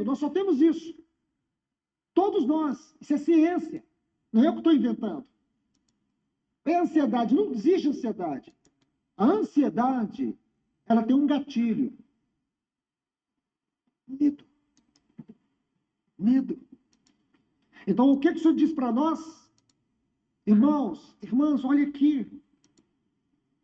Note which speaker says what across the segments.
Speaker 1: medo, nós só temos isso. Todos nós. Isso é ciência. Não é eu que estou inventando. É ansiedade. Não existe ansiedade. A ansiedade, ela tem um gatilho. Medo. Medo. Então, o que isso diz para nós? Irmãos, irmãs, olha aqui.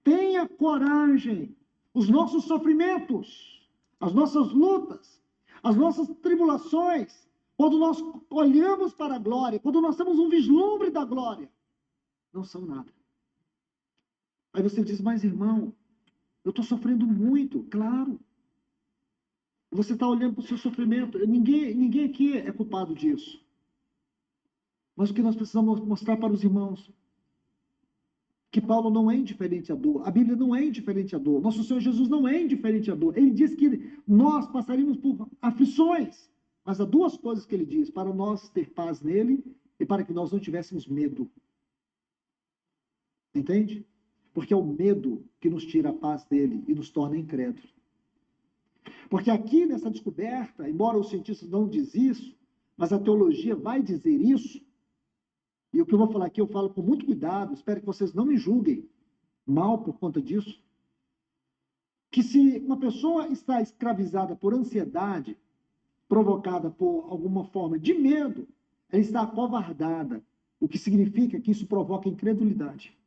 Speaker 1: Tenha coragem. Os nossos sofrimentos, as nossas lutas, as nossas tribulações, quando nós olhamos para a glória, quando nós temos um vislumbre da glória, não são nada. Aí você diz, mas irmão, eu estou sofrendo muito. Claro. Você está olhando para o seu sofrimento. Ninguém aqui é culpado disso. Mas o que nós precisamos mostrar para os irmãos? Que Paulo não é indiferente à dor. A Bíblia não é indiferente à dor. Nosso Senhor Jesus não é indiferente à dor. Ele diz que nós passaríamos por aflições. Mas há duas coisas que ele diz, para nós ter paz nele e para que nós não tivéssemos medo. Entende? Porque é o medo que nos tira a paz dele e nos torna incrédulos. Porque aqui nessa descoberta, embora os cientistas não dizem isso, mas a teologia vai dizer isso, e o que eu vou falar aqui eu falo com muito cuidado, espero que vocês não me julguem mal por conta disso, que se uma pessoa está escravizada por ansiedade, provocada por alguma forma de medo, ela está acovardada, o que significa que isso provoca incredulidade.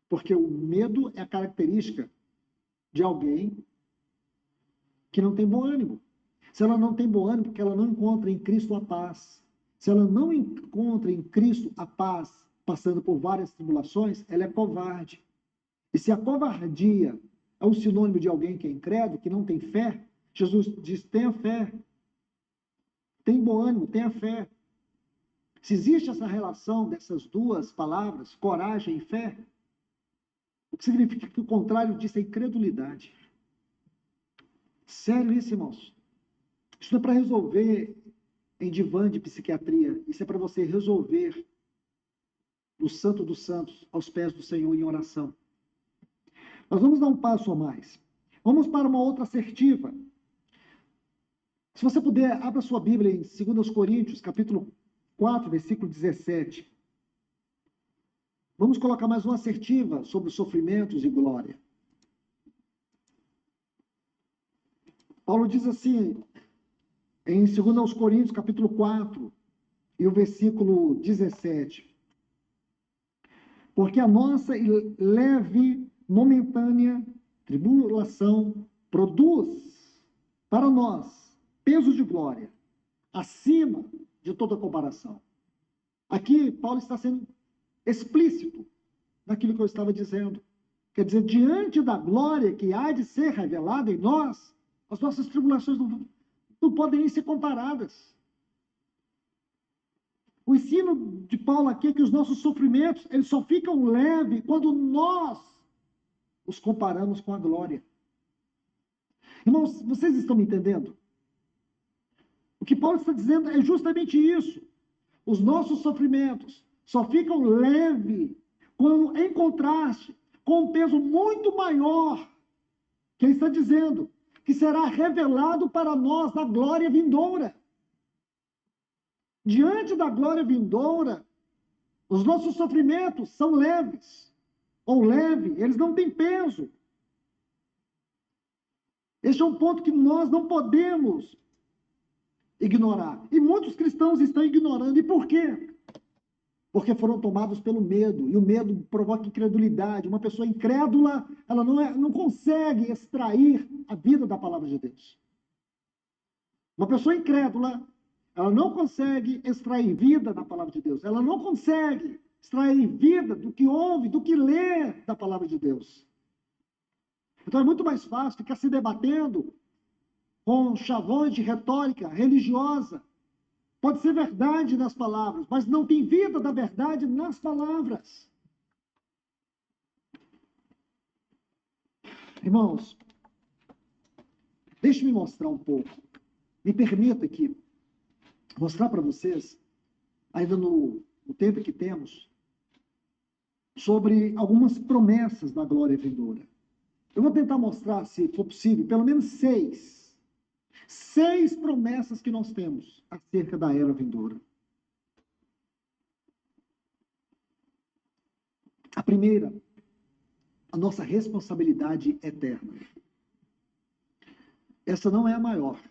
Speaker 1: Porque o medo é a característica de alguém que não tem bom ânimo. Se ela não tem bom ânimo, porque ela não encontra em Cristo a paz. Se ela não encontra em Cristo a paz, passando por várias tribulações, ela é covarde. E se a covardia é um sinônimo de alguém que é incrédulo, que não tem fé, Jesus diz, tenha fé. Tem bom ânimo, tenha fé. Se existe essa relação dessas duas palavras, coragem e fé, o que significa que o contrário disso é incredulidade. Sério isso, irmãos? Isso não é para resolver em divã de psiquiatria. Isso é para você resolver no Santo dos Santos, aos pés do Senhor em oração. Nós vamos dar um passo a mais. Vamos para uma outra assertiva. Se você puder, abra sua Bíblia em 2 Coríntios, capítulo 4, versículo 17. Vamos colocar mais uma assertiva sobre sofrimentos e glória. Paulo diz assim, em 2 Coríntios, capítulo 4, e o versículo 17. Porque a nossa leve, momentânea tribulação produz para nós peso de glória, acima de toda comparação. Aqui, Paulo está sendo explícito naquilo que eu estava dizendo. Quer dizer, diante da glória que há de ser revelada em nós, as nossas tribulações não podem nem ser comparadas. O ensino de Paulo aqui é que os nossos sofrimentos, eles só ficam leves quando nós os comparamos com a glória. Irmãos, vocês estão me entendendo? O que Paulo está dizendo é justamente isso. Os nossos sofrimentos só ficam leves quando, em contraste com um peso muito maior, que ele está dizendo, que será revelado para nós na glória vindoura. Diante da glória vindoura, os nossos sofrimentos são leves, ou leve, eles não têm peso. Este é um ponto que nós não podemos ignorar. E muitos cristãos estão ignorando. E por quê? Porque foram tomados pelo medo, e o medo provoca incredulidade. Uma pessoa incrédula, ela não consegue extrair a vida da palavra de Deus. Uma pessoa incrédula, ela não consegue extrair vida da palavra de Deus. Ela não consegue extrair vida do que ouve, do que lê da palavra de Deus. Então é muito mais fácil ficar se debatendo com chavões de retórica religiosa. Pode ser verdade nas palavras, mas não tem vida da verdade nas palavras. Irmãos, deixe-me mostrar um pouco. Me permita aqui mostrar para vocês, ainda no tempo que temos, sobre algumas promessas da glória vindoura. Eu vou tentar mostrar, se for possível, pelo menos 6. 6 promessas que nós temos acerca da era vindoura. A primeira, a nossa responsabilidade eterna. Essa não é a maior.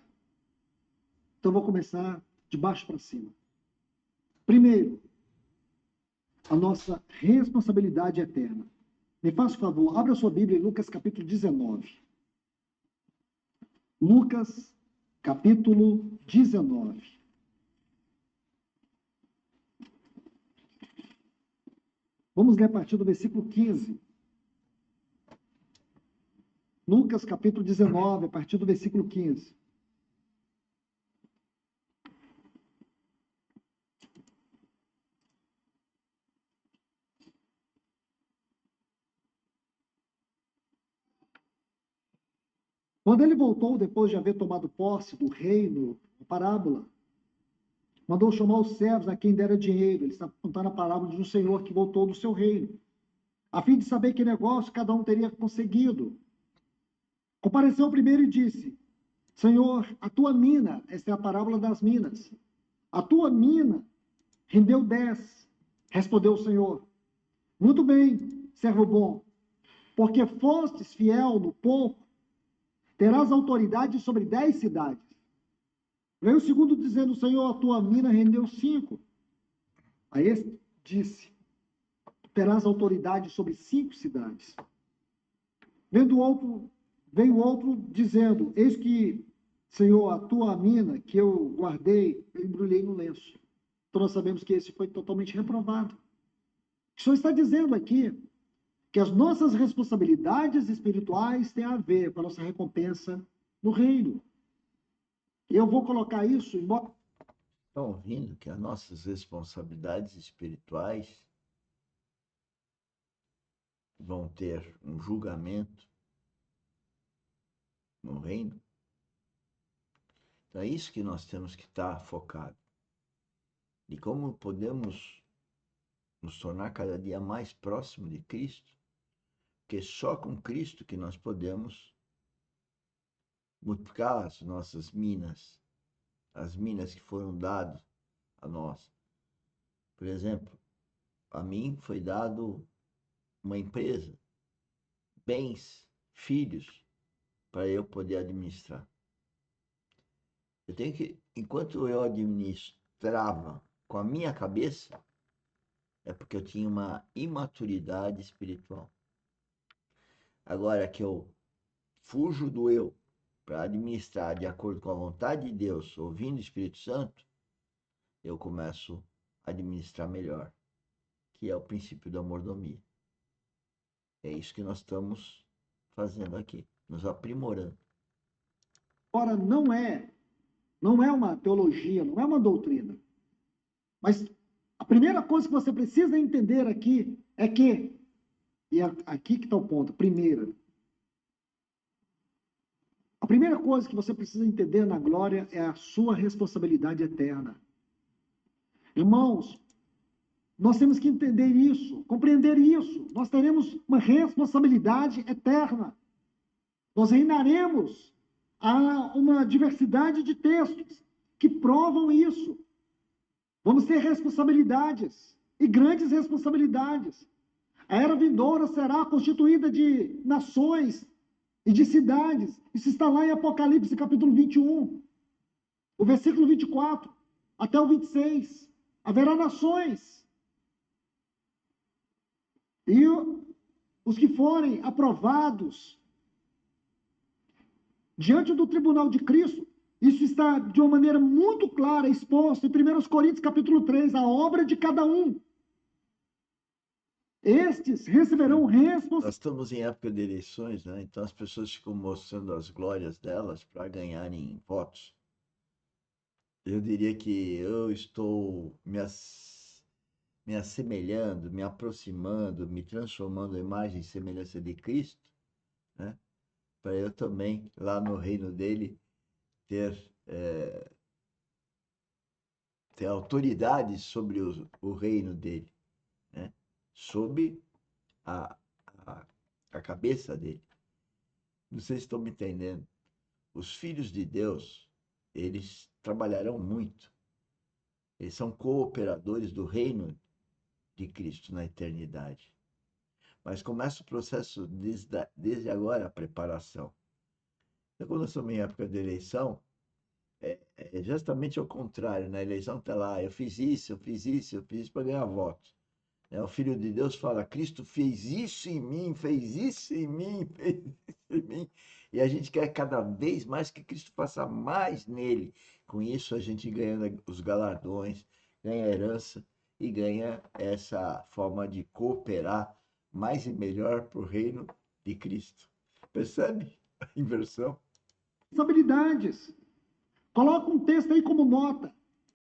Speaker 1: Então, vou começar de baixo para cima. Primeiro, a nossa responsabilidade eterna. Me faça um favor, abra sua Bíblia em Lucas capítulo 19. Lucas capítulo 19. Vamos ler a partir do versículo 15. Lucas capítulo 19, a partir do versículo 15. Quando ele voltou, depois de haver tomado posse do reino, a parábola, mandou chamar os servos a quem dera dinheiro. Ele está contando a parábola de um senhor que voltou do seu reino, a fim de saber que negócio cada um teria conseguido. Compareceu o primeiro e disse: Senhor, a tua mina, esta é a parábola das minas, a tua mina rendeu 10. Respondeu o Senhor: muito bem, servo bom, porque fostes fiel no pouco, terás autoridade sobre 10 cidades. Veio o segundo dizendo: Senhor, a tua mina rendeu 5. A este disse: terás autoridade sobre 5 cidades. Veio o outro dizendo: eis que, Senhor, a tua mina que eu guardei, eu embrulhei no lenço. Então nós sabemos que esse foi totalmente reprovado. O Senhor está dizendo aqui que as nossas responsabilidades espirituais têm a ver com a nossa recompensa no reino. Eu vou colocar isso em...
Speaker 2: Estão ouvindo que as nossas responsabilidades espirituais vão ter um julgamento no reino? Então é isso que nós temos que estar focado. E como podemos nos tornar cada dia mais próximo de Cristo? Porque só com Cristo que nós podemos multiplicar as nossas minas, as minas que foram dadas a nós. Por exemplo, a mim foi dado uma empresa, bens, filhos, para eu poder administrar. Eu tenho que, enquanto eu administrava com a minha cabeça, é porque eu tinha uma imaturidade espiritual. Agora que eu fujo do eu para administrar de acordo com a vontade de Deus, ouvindo o Espírito Santo, eu começo a administrar melhor, que é o princípio da mordomia. É isso que nós estamos fazendo aqui, nos aprimorando.
Speaker 1: Agora, não é uma teologia, não é uma doutrina. Mas a primeira coisa que você precisa entender aqui é que, e aqui que está o ponto, a primeira coisa que você precisa entender na glória é a sua responsabilidade eterna. Irmãos, nós temos que entender isso, compreender isso. Nós teremos uma responsabilidade eterna. Nós reinaremos. Há uma diversidade de textos que provam isso. Vamos ter responsabilidades, e grandes responsabilidades. A era vindoura será constituída de nações e de cidades. Isso está lá em Apocalipse, capítulo 21, o versículo 24, até o 26. Haverá nações. E os que forem aprovados diante do tribunal de Cristo, isso está de uma maneira muito clara exposto em 1 Coríntios capítulo 3, a obra de cada um. Estes receberão
Speaker 2: Nós estamos em época de eleições, né? Então as pessoas ficam mostrando as glórias delas para ganharem votos. Eu diria que eu estou me assemelhando, me aproximando, me transformando à imagem e semelhança de Cristo, né? Para eu também, lá no reino dele, ter autoridade sobre o reino dele, né? Sob a, a cabeça dele. Não sei se estão me entendendo. Os filhos de Deus eles trabalharão muito. Eles são cooperadores do reino de Cristo na eternidade. Mas começa o processo desde agora, a preparação. Então, quando nós estamos em época de eleição, é justamente ao contrário. Na eleição está lá, eu fiz isso, eu fiz isso, eu fiz isso para ganhar votos. O Filho de Deus fala, Cristo fez isso em mim, fez isso em mim, fez isso em mim. E a gente quer cada vez mais que Cristo faça mais nele. Com isso a gente ganha os galardões, ganha a herança e ganha essa forma de cooperar mais e melhor para o reino de Cristo. Percebe a inversão?
Speaker 1: Habilidades. Coloca um texto aí como nota.